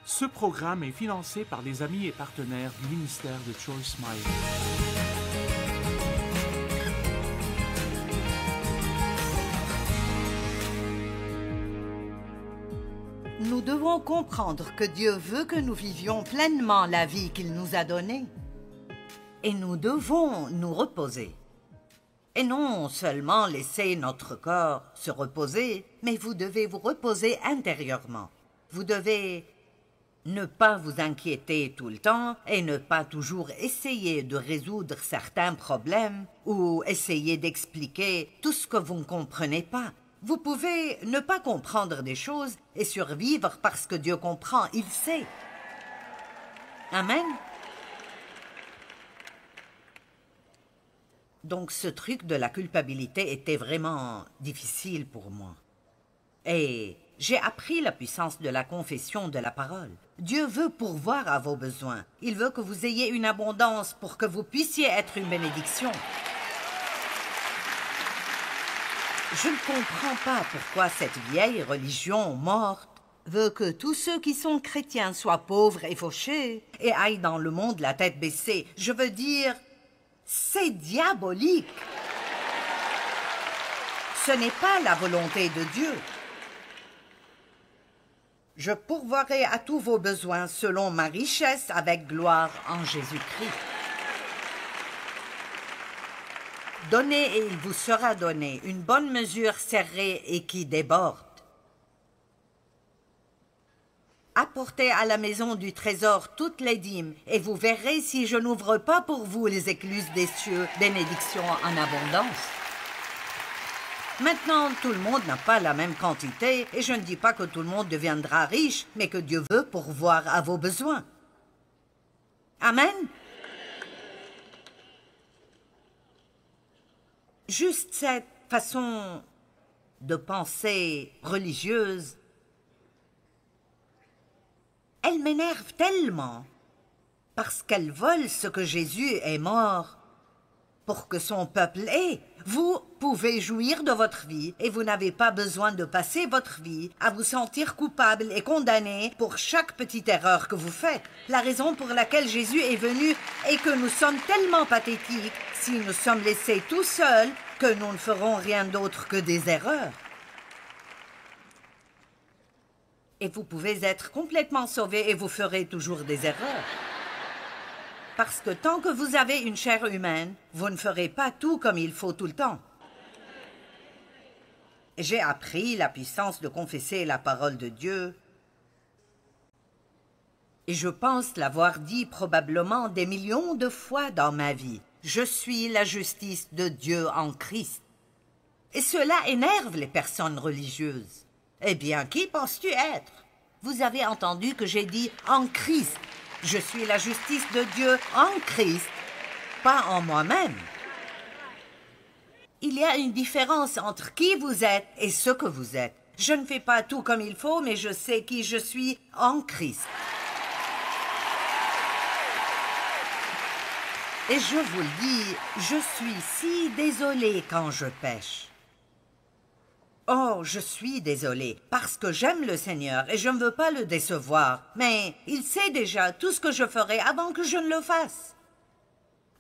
Ce programme est financé par les amis et partenaires du ministère de Choice Meyer. Nous devons comprendre que Dieu veut que nous vivions pleinement la vie qu'il nous a donnée. Et nous devons nous reposer. Et non seulement laisser notre corps se reposer, mais vous devez vous reposer intérieurement. Vous devez ne pas vous inquiéter tout le temps et ne pas toujours essayer de résoudre certains problèmes ou essayer d'expliquer tout ce que vous ne comprenez pas. Vous pouvez ne pas comprendre des choses et survivre parce que Dieu comprend, il sait. Amen. Donc ce truc de la culpabilité était vraiment difficile pour moi. Et j'ai appris la puissance de la confession de la parole. Dieu veut pourvoir à vos besoins. Il veut que vous ayez une abondance pour que vous puissiez être une bénédiction. Je ne comprends pas pourquoi cette vieille religion morte veut que tous ceux qui sont chrétiens soient pauvres et fauchés et aillent dans le monde la tête baissée. Je veux dire, c'est diabolique. Ce n'est pas la volonté de Dieu. Je pourvoirai à tous vos besoins selon ma richesse avec gloire en Jésus-Christ. Donnez et il vous sera donné, une bonne mesure serrée et qui déborde. Apportez à la maison du trésor toutes les dîmes, et vous verrez si je n'ouvre pas pour vous les écluses des cieux, bénédictions en abondance. Maintenant, tout le monde n'a pas la même quantité, et je ne dis pas que tout le monde deviendra riche, mais que Dieu veut pourvoir à vos besoins. Amen. Juste cette façon de penser religieuse, elle m'énerve tellement parce qu'elle vole ce que Jésus est mort pour que son peuple ait. Vous pouvez jouir de votre vie et vous n'avez pas besoin de passer votre vie à vous sentir coupable et condamné pour chaque petite erreur que vous faites. La raison pour laquelle Jésus est venu est que nous sommes tellement pathétiques si nous sommes laissés tout seuls que nous ne ferons rien d'autre que des erreurs. Et vous pouvez être complètement sauvé et vous ferez toujours des erreurs. Parce que tant que vous avez une chair humaine, vous ne ferez pas tout comme il faut tout le temps. J'ai appris la puissance de confesser la parole de Dieu. Et je pense l'avoir dit probablement des millions de fois dans ma vie. Je suis la justice de Dieu en Christ. Et cela énerve les personnes religieuses. Eh bien, qui penses-tu être? Vous avez entendu que j'ai dit « en Christ ». Je suis la justice de Dieu en Christ, pas en moi-même. Il y a une différence entre qui vous êtes et ce que vous êtes. Je ne fais pas tout comme il faut, mais je sais qui je suis en Christ. Et je vous le dis, je suis si désolée quand je pêche. Oh, je suis désolée, parce que j'aime le Seigneur et je ne veux pas le décevoir. Mais il sait déjà tout ce que je ferai avant que je ne le fasse.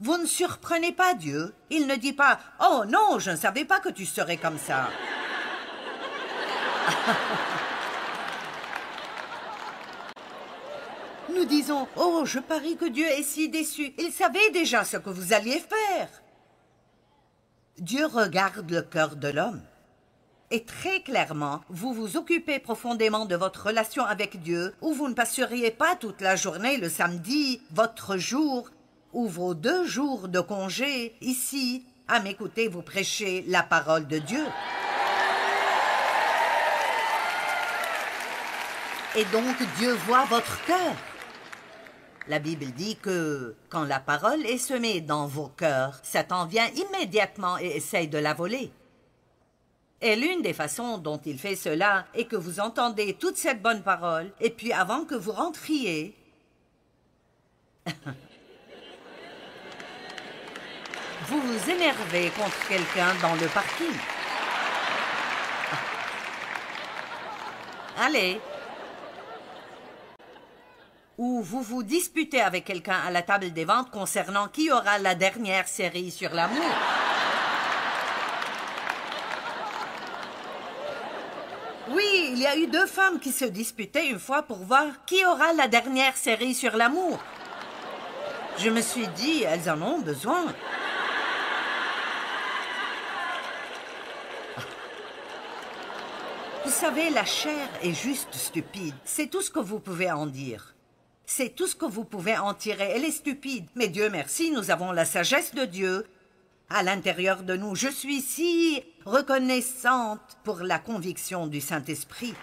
Vous ne surprenez pas Dieu. Il ne dit pas « Oh non, je ne savais pas que tu serais comme ça. » Nous disons « Oh, je parie que Dieu est si déçu. Il savait déjà ce que vous alliez faire. » Dieu regarde le cœur de l'homme. Et très clairement, vous vous occupez profondément de votre relation avec Dieu, ou vous ne passeriez pas toute la journée le samedi, votre jour, ou vos 2 jours de congé, ici, à m'écouter vous prêcher la parole de Dieu. Et donc Dieu voit votre cœur. La Bible dit que quand la parole est semée dans vos cœurs, Satan vient immédiatement et essaye de la voler. Et l'une des façons dont il fait cela est que vous entendez toute cette bonne parole, et puis avant que vous rentriez, vous vous énervez contre quelqu'un dans le parking. Allez. Ou vous vous disputez avec quelqu'un à la table des ventes concernant qui aura la dernière série sur l'amour. Oui, il y a eu 2 femmes qui se disputaient une fois pour voir qui aura la dernière série sur l'amour. Je me suis dit, elles en ont besoin. Vous savez, la chair est juste stupide. C'est tout ce que vous pouvez en dire. C'est tout ce que vous pouvez en tirer. Elle est stupide. Mais Dieu merci, nous avons la sagesse de Dieu à l'intérieur de nous. Je suis si reconnaissante pour la conviction du Saint-Esprit.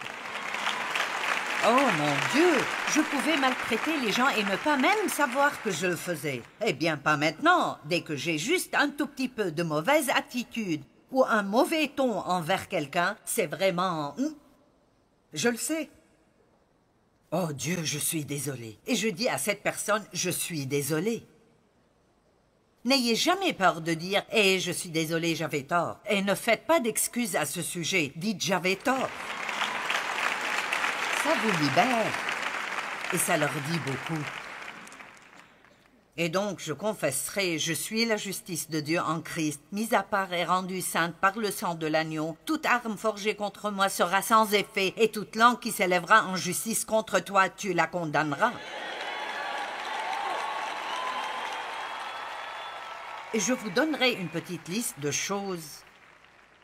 Oh mon Dieu, je pouvais maltraiter les gens et ne pas même savoir que je le faisais. Eh bien, pas maintenant. Dès que j'ai juste un tout petit peu de mauvaise attitude ou un mauvais ton envers quelqu'un, c'est vraiment... Je le sais. Oh Dieu, je suis désolée. Et je dis à cette personne, je suis désolée. N'ayez jamais peur de dire « Eh, je suis désolée, j'avais tort ». Et ne faites pas d'excuses à ce sujet. Dites « j'avais tort ». Ça vous libère. Et ça leur dit beaucoup. Et donc, je confesserai, je suis la justice de Dieu en Christ, mise à part et rendue sainte par le sang de l'agneau. Toute arme forgée contre moi sera sans effet, et toute langue qui s'élèvera en justice contre toi, tu la condamneras. Et je vous donnerai une petite liste de choses.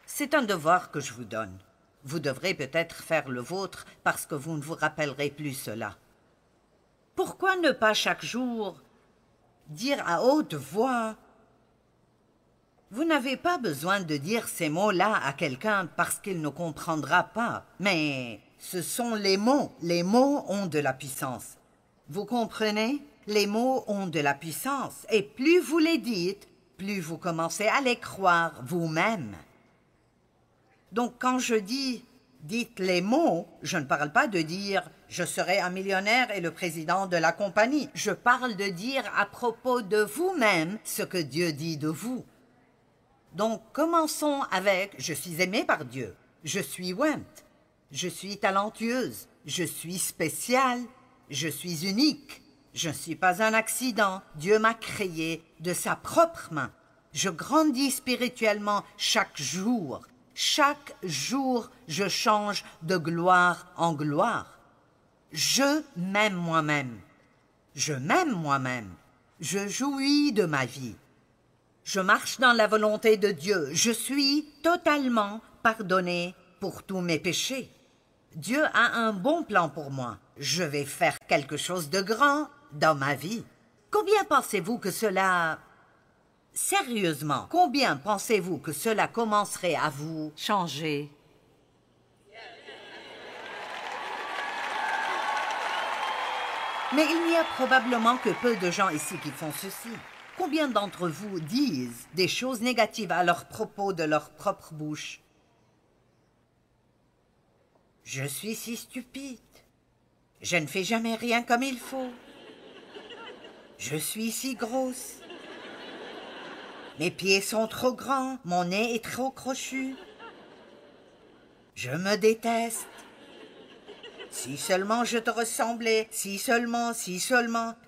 C'est un devoir que je vous donne. Vous devrez peut-être faire le vôtre parce que vous ne vous rappellerez plus cela. Pourquoi ne pas chaque jour dire à haute voix? Vous n'avez pas besoin de dire ces mots-là à quelqu'un parce qu'il ne comprendra pas. Mais ce sont les mots. Les mots ont de la puissance. Vous comprenez? Les mots ont de la puissance. Et plus vous les dites, plus vous commencez à les croire vous-même. Donc quand je dis « dites les mots », je ne parle pas de dire « je serai un millionnaire et le président de la compagnie ». Je parle de dire à propos de vous-même ce que Dieu dit de vous. Donc commençons avec « je suis aimée par Dieu »,« je suis Went »,« je suis talentueuse »,« je suis spéciale »,« je suis unique ». Je ne suis pas un accident. Dieu m'a créé de sa propre main. Je grandis spirituellement chaque jour. Chaque jour, je change de gloire en gloire. Je m'aime moi-même. Je m'aime moi-même. Je jouis de ma vie. Je marche dans la volonté de Dieu. Je suis totalement pardonné pour tous mes péchés. Dieu a un bon plan pour moi. Je vais faire quelque chose de grand dans ma vie. Combien pensez-vous que cela... Sérieusement, combien pensez-vous que cela commencerait à vous changer? Mais il n'y a probablement que peu de gens ici qui font ceci. Combien d'entre vous disent des choses négatives à leur propos de leur propre bouche? Je suis si stupide. Je ne fais jamais rien comme il faut. Je suis si grosse. Mes pieds sont trop grands, mon nez est trop crochu. Je me déteste. Si seulement je te ressemblais, si seulement,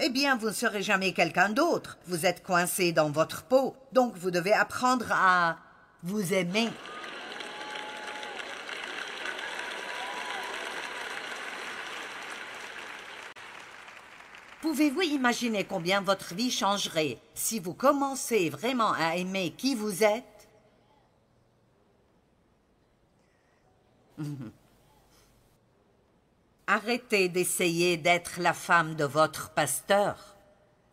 eh bien vous ne serez jamais quelqu'un d'autre. Vous êtes coincé dans votre peau, donc vous devez apprendre à vous aimer. Pouvez-vous imaginer combien votre vie changerait si vous commencez vraiment à aimer qui vous êtes? Arrêtez d'essayer d'être la femme de votre pasteur.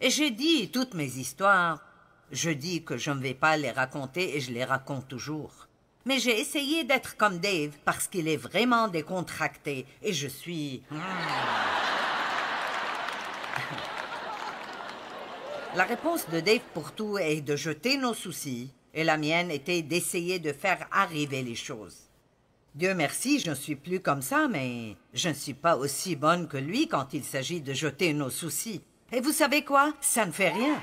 Et j'ai dit toutes mes histoires. Je dis que je ne vais pas les raconter et je les raconte toujours. Mais j'ai essayé d'être comme Dave parce qu'il est vraiment décontracté et je suis... La réponse de Dave pour tout est de jeter nos soucis, et la mienne était d'essayer de faire arriver les choses. Dieu merci, je ne suis plus comme ça, mais je ne suis pas aussi bonne que lui quand il s'agit de jeter nos soucis. Et vous savez quoi? Ça ne fait rien.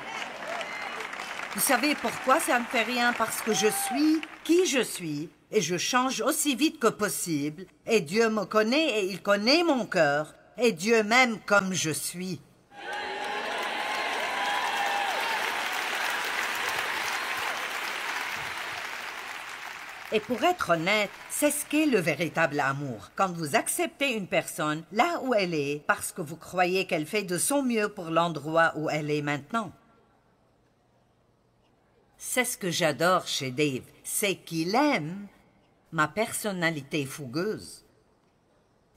Vous savez pourquoi ça ne fait rien? Parce que je suis qui je suis, et je change aussi vite que possible, et Dieu me connaît et il connaît mon cœur. et Dieu m'aime comme je suis. Et pour être honnête, c'est ce qu'est le véritable amour. Quand vous acceptez une personne là où elle est, parce que vous croyez qu'elle fait de son mieux pour l'endroit où elle est maintenant. C'est ce que j'adore chez Dave, c'est qu'il aime ma personnalité fougueuse.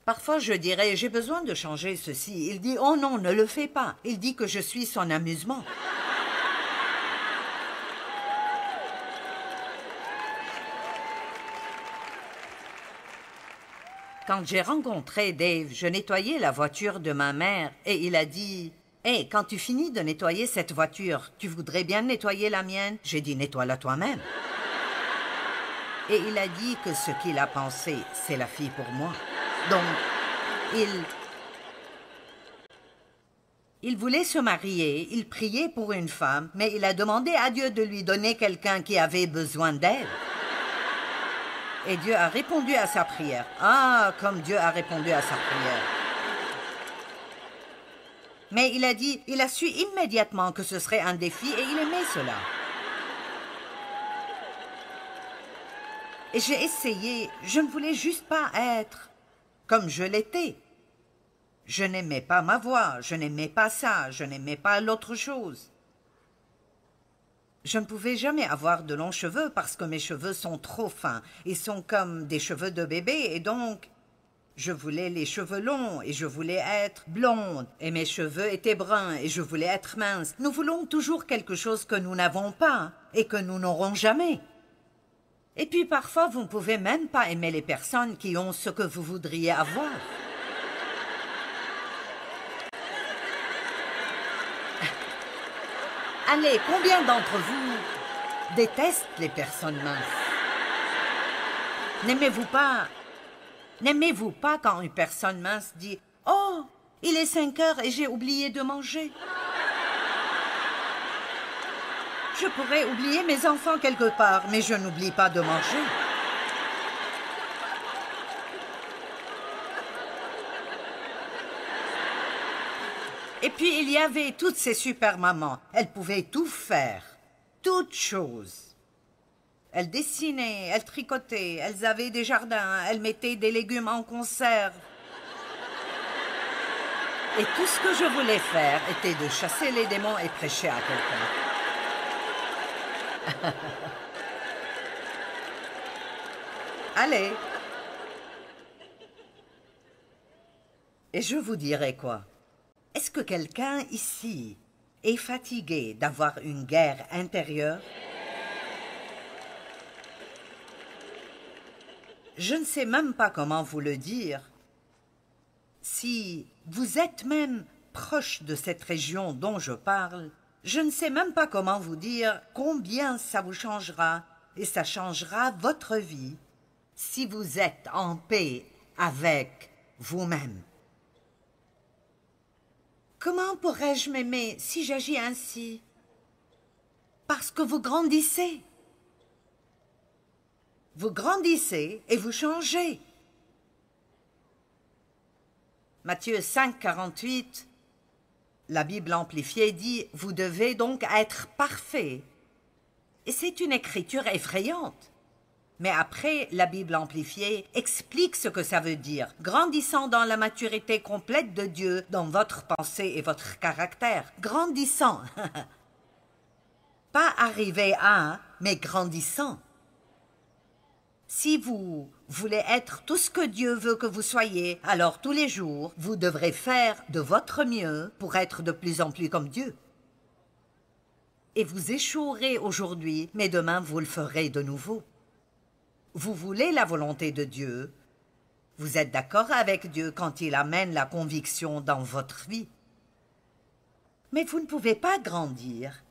Parfois je dirais, j'ai besoin de changer ceci. Il dit, oh non, ne le fais pas. Il dit que je suis son amusement. Quand j'ai rencontré Dave, je nettoyais la voiture de ma mère et il a dit « Hey, quand tu finis de nettoyer cette voiture, tu voudrais bien nettoyer la mienne ?» J'ai dit « Nettoie-la toi-même. » Et il a dit que ce qu'il a pensé, c'est la fille pour moi. Donc, il voulait se marier, il priait pour une femme, mais il a demandé à Dieu de lui donner quelqu'un qui avait besoin d'elle. Et Dieu a répondu à sa prière. Ah, comme Dieu a répondu à sa prière. Mais il a dit, il a su immédiatement que ce serait un défi et il aimait cela. Et j'ai essayé, je ne voulais juste pas être comme je l'étais. Je n'aimais pas ma voix, je n'aimais pas ça, je n'aimais pas l'autre chose. Je ne pouvais jamais avoir de longs cheveux parce que mes cheveux sont trop fins. Ils sont comme des cheveux de bébé et donc je voulais les cheveux longs et je voulais être blonde. Et mes cheveux étaient bruns et je voulais être mince. Nous voulons toujours quelque chose que nous n'avons pas et que nous n'aurons jamais. Et puis parfois vous ne pouvez même pas aimer les personnes qui ont ce que vous voudriez avoir. Allez, combien d'entre vous détestent les personnes minces? N'aimez-vous pas quand une personne mince dit « Oh, il est 5 heures et j'ai oublié de manger. » Je pourrais oublier mes enfants quelque part, mais je n'oublie pas de manger. Et puis, il y avait toutes ces super mamans. Elles pouvaient tout faire, toutes choses. Elles dessinaient, elles tricotaient, elles avaient des jardins, elles mettaient des légumes en conserve. Et tout ce que je voulais faire était de chasser les démons et prêcher à quelqu'un. Allez. Et je vous dirai quoi? Est-ce que quelqu'un ici est fatigué d'avoir une guerre intérieure? Je ne sais même pas comment vous le dire. Si vous êtes même proche de cette région dont je parle, je ne sais même pas comment vous dire combien ça vous changera et ça changera votre vie si vous êtes en paix avec vous-même. Comment pourrais-je m'aimer si j'agis ainsi? Parce que vous grandissez. Vous grandissez et vous changez. Matthieu 5, 48, la Bible amplifiée dit « Vous devez donc être parfait ». Et c'est une écriture effrayante. Mais après, la Bible amplifiée explique ce que ça veut dire, grandissant dans la maturité complète de Dieu dans votre pensée et votre caractère. Grandissant. Pas arrivé à, mais grandissant. Si vous voulez être tout ce que Dieu veut que vous soyez, alors tous les jours, vous devrez faire de votre mieux pour être de plus en plus comme Dieu. Et vous échouerez aujourd'hui, mais demain vous le ferez de nouveau. Vous voulez la volonté de Dieu. Vous êtes d'accord avec Dieu quand il amène la conviction dans votre vie. Mais vous ne pouvez pas grandir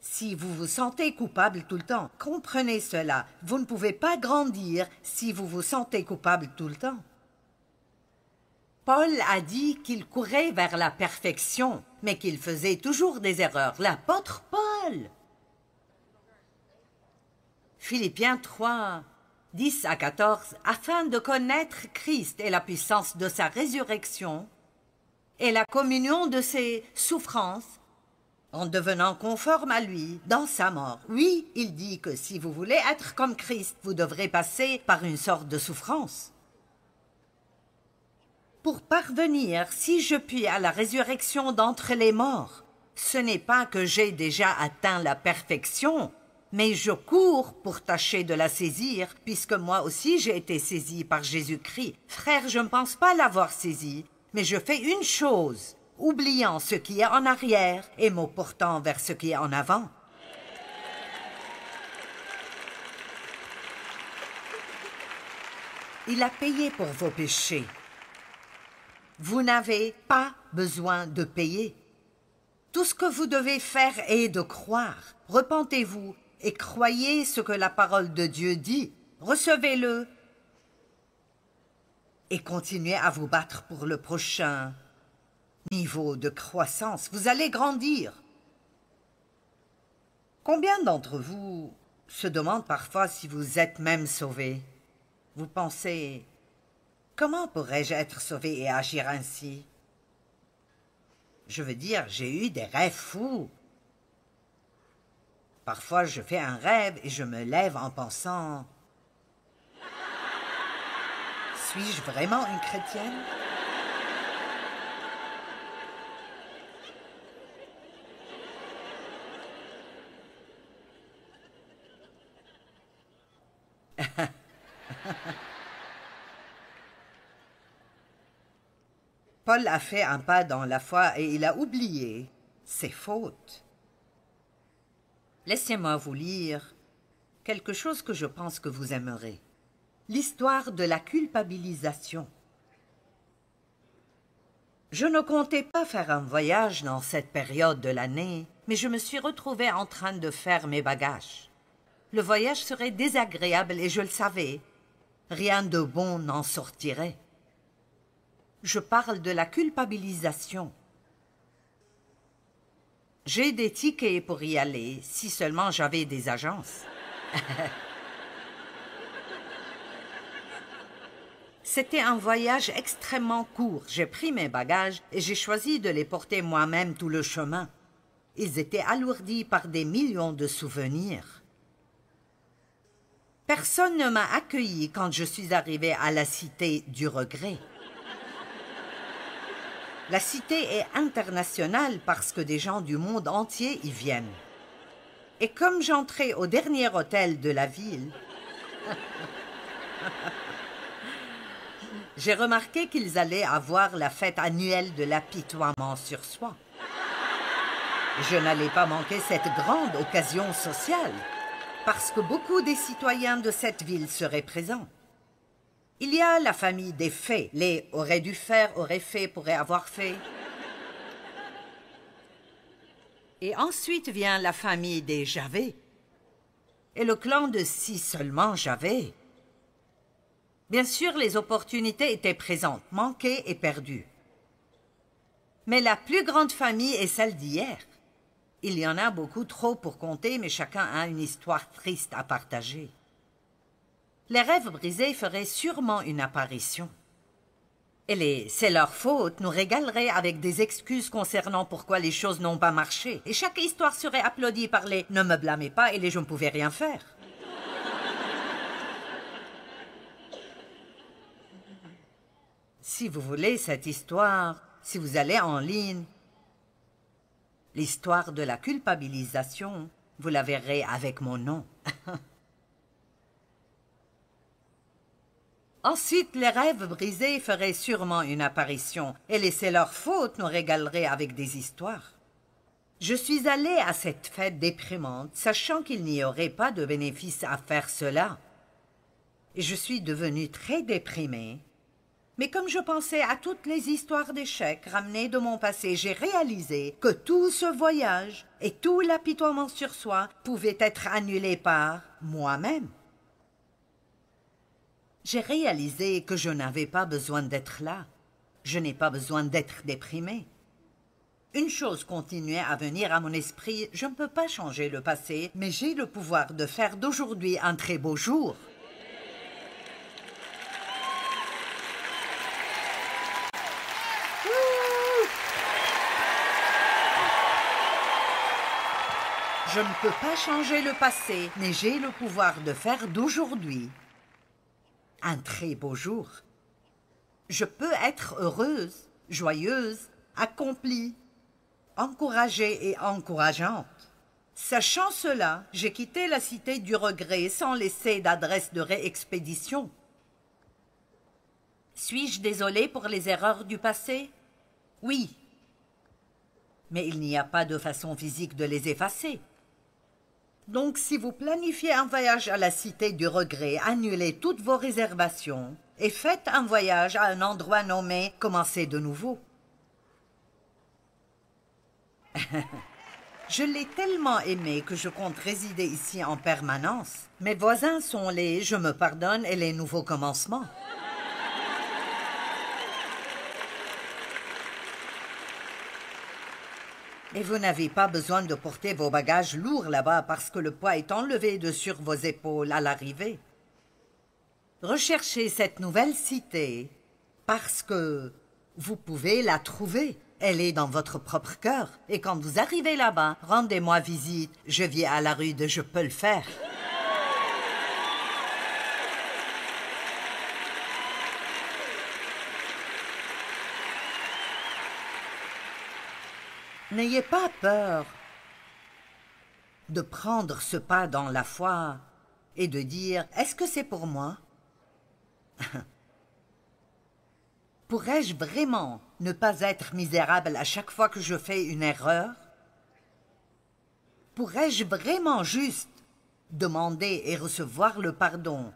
si vous vous sentez coupable tout le temps. Comprenez cela. Vous ne pouvez pas grandir si vous vous sentez coupable tout le temps. Paul a dit qu'il courait vers la perfection, mais qu'il faisait toujours des erreurs. L'apôtre Paul. Philippiens 3, 10 à 14, afin de connaître Christ et la puissance de sa résurrection et la communion de ses souffrances, en devenant conforme à lui dans sa mort. Oui, il dit que si vous voulez être comme Christ, vous devrez passer par une sorte de souffrance. Pour parvenir, si je puis, à la résurrection d'entre les morts, ce n'est pas que j'ai déjà atteint la perfection, mais je cours pour tâcher de la saisir, puisque moi aussi j'ai été saisi par Jésus-Christ. Frère, je ne pense pas l'avoir saisi, mais je fais une chose, oubliant ce qui est en arrière et me portant vers ce qui est en avant. Il a payé pour vos péchés. Vous n'avez pas besoin de payer. Tout ce que vous devez faire est de croire. Repentez-vous et croyez ce que la parole de Dieu dit. Recevez-le et continuez à vous battre pour le prochain niveau de croissance. Vous allez grandir. Combien d'entre vous se demandent parfois si vous êtes même sauvés? Vous pensez, comment pourrais-je être sauvé et agir ainsi? Je veux dire, j'ai eu des rêves fous. Parfois, je fais un rêve et je me lève en pensant, suis-je vraiment une chrétienne? Paul a fait un pas dans la foi et il a oublié ses fautes. Laissez-moi vous lire quelque chose que je pense que vous aimerez. L'histoire de la culpabilisation. Je ne comptais pas faire un voyage dans cette période de l'année, mais je me suis retrouvée en train de faire mes bagages. Le voyage serait désagréable et je le savais. Rien de bon n'en sortirait. Je parle de la culpabilisation. J'ai des tickets pour y aller, si seulement j'avais des agences. C'était un voyage extrêmement court. J'ai pris mes bagages et j'ai choisi de les porter moi-même tout le chemin. Ils étaient alourdis par des millions de souvenirs. Personne ne m'a accueilli quand je suis arrivée à la cité du regret. La cité est internationale parce que des gens du monde entier y viennent. Et comme j'entrais au dernier hôtel de la ville, j'ai remarqué qu'ils allaient avoir la fête annuelle de l'apitoiement sur soi. Je n'allais pas manquer cette grande occasion sociale, parce que beaucoup des citoyens de cette ville seraient présents. Il y a la famille des faits. Les aurait dû faire, aurait fait, pourrait avoir fait. Et ensuite vient la famille des j'avais. Et le clan de si seulement j'avais. Bien sûr, les opportunités étaient présentes, manquées et perdues. Mais la plus grande famille est celle d'hier. Il y en a beaucoup trop pour compter, mais chacun a une histoire triste à partager. Les rêves brisés feraient sûrement une apparition. Et les « c'est leur faute » nous régaleraient avec des excuses concernant pourquoi les choses n'ont pas marché. Et chaque histoire serait applaudie par les « ne me blâmez pas » et les « je ne pouvais rien faire ». Si vous voulez cette histoire, si vous allez en ligne, l'histoire de la culpabilisation, vous la verrez avec mon nom. Ensuite, les rêves brisés feraient sûrement une apparition, et les c'est leur faute nous régaleraient avec des histoires. Je suis allée à cette fête déprimante, sachant qu'il n'y aurait pas de bénéfice à faire cela. Et je suis devenue très déprimée. Mais comme je pensais à toutes les histoires d'échecs ramenées de mon passé, j'ai réalisé que tout ce voyage et tout l'apitoiement sur soi pouvaient être annulés par moi-même. J'ai réalisé que je n'avais pas besoin d'être là. Je n'ai pas besoin d'être déprimée. Une chose continuait à venir à mon esprit, je ne peux pas changer le passé, mais j'ai le pouvoir de faire d'aujourd'hui un très beau jour. Je ne peux pas changer le passé, mais j'ai le pouvoir de faire d'aujourd'hui un très beau jour. Je peux être heureuse, joyeuse, accomplie, encouragée et encourageante. Sachant cela, j'ai quitté la cité du regret sans laisser d'adresse de réexpédition. Suis-je désolée pour les erreurs du passé? Oui. Mais il n'y a pas de façon physique de les effacer. Donc si vous planifiez un voyage à la cité du regret, annulez toutes vos réservations et faites un voyage à un endroit nommé « Commencez de nouveau ». Je l'ai tellement aimé que je compte résider ici en permanence. Mes voisins sont les « je me pardonne » et les nouveaux commencements. Et vous n'avez pas besoin de porter vos bagages lourds là-bas parce que le poids est enlevé de sur vos épaules à l'arrivée. Recherchez cette nouvelle cité parce que vous pouvez la trouver. Elle est dans votre propre cœur. Et quand vous arrivez là-bas, rendez-moi visite. Je vis à la rue de Je peux le faire. N'ayez pas peur de prendre ce pas dans la foi et de dire « Est-ce que c'est pour moi ?» Pourrais-je vraiment ne pas être misérable à chaque fois que je fais une erreur? Pourrais-je vraiment juste demander et recevoir le pardon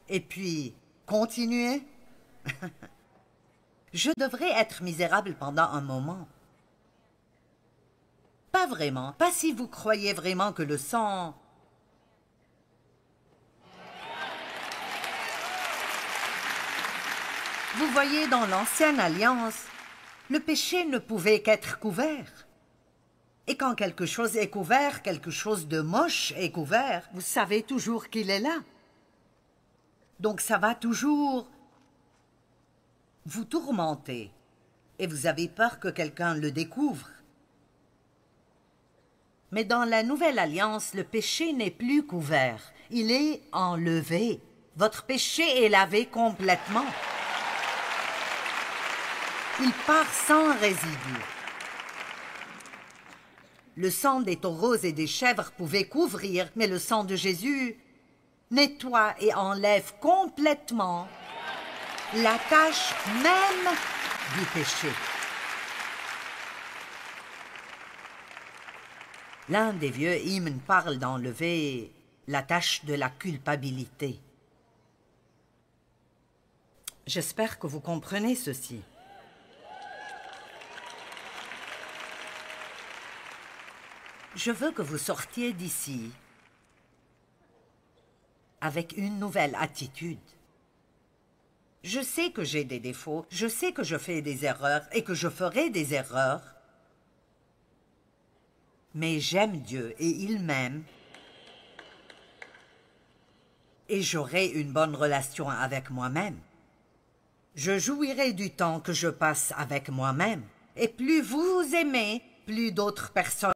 et puis continuer? Je devrais être misérable pendant un moment. Pas vraiment, pas si vous croyez vraiment que le sang... Vous voyez, dans l'ancienne alliance, le péché ne pouvait qu'être couvert. Et quand quelque chose est couvert, quelque chose de moche est couvert, vous savez toujours qu'il est là. Donc ça va toujours vous tourmenter. Et vous avez peur que quelqu'un le découvre. Mais dans la nouvelle alliance, le péché n'est plus couvert. Il est enlevé. Votre péché est lavé complètement. Il part sans résidu. Le sang des taureaux et des chèvres pouvait couvrir, mais le sang de Jésus nettoie et enlève complètement la tache même du péché. L'un des vieux hymnes parle d'enlever la tache de la culpabilité. J'espère que vous comprenez ceci. Je veux que vous sortiez d'ici avec une nouvelle attitude. Je sais que j'ai des défauts, je sais que je fais des erreurs et que je ferai des erreurs. Mais j'aime Dieu et il m'aime. Et j'aurai une bonne relation avec moi-même. Je jouirai du temps que je passe avec moi-même. Et plus vous aimez, plus d'autres personnes